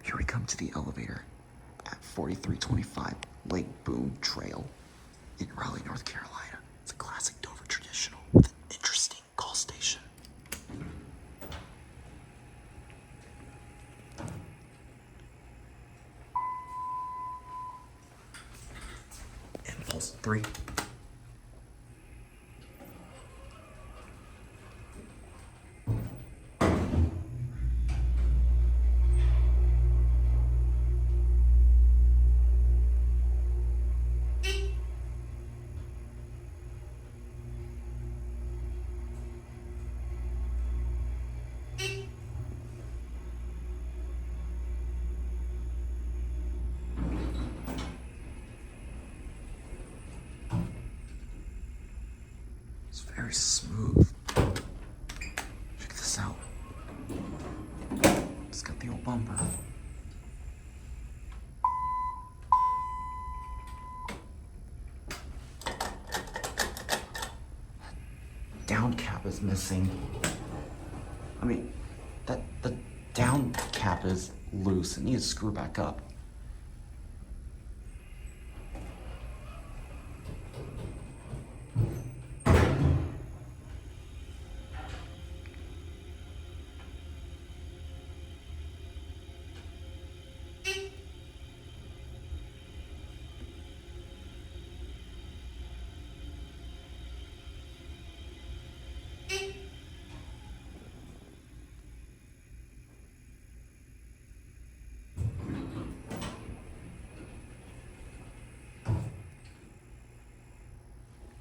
Here we come to the elevator at 4325 Lake Boone Trail in Raleigh, North Carolina. It's a classic Dover traditional with an interesting call station. Impulse 3. It's very smooth. Check this out. It's got the old bumper. Down cap is missing. I mean, the down cap is loose. It needs to screw back up.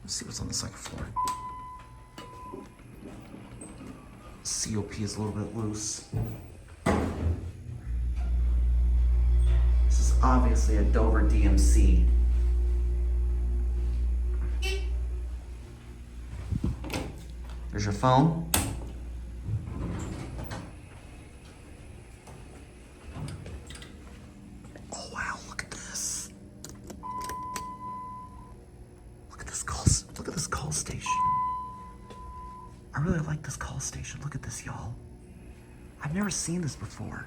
Let's see what's on the second floor. COP is a little bit loose. This is obviously a Dover DMC. There's your phone. Oh wow, look at this. Look at this call station. I really like this call station. Look at this, y'all. I've never seen this before.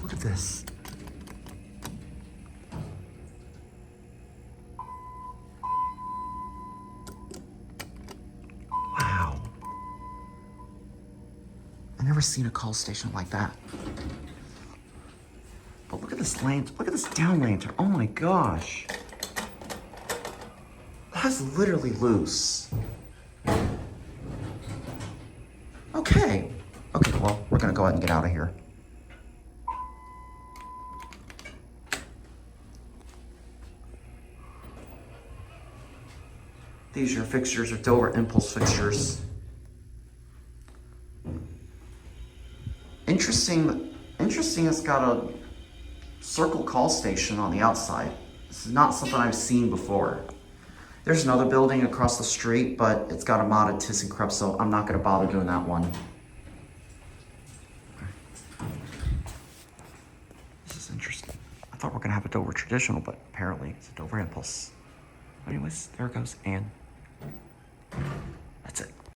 Look at this. Wow. I've never seen a call station like that. But look at this lantern. Look at this down lantern. Oh my gosh. That's literally loose. Okay. Okay, well, we're gonna go ahead and get out of here. These are your fixtures, are Dover impulse fixtures. Interesting, it's got a circle call station on the outside. This is not something I've seen before. There's another building across the street, but it's got a modded ThyssenKrupp, so I'm not gonna bother doing that one. This is interesting. I thought we were gonna have a Dover traditional, but apparently it's a Dover impulse. Anyways, there it goes, and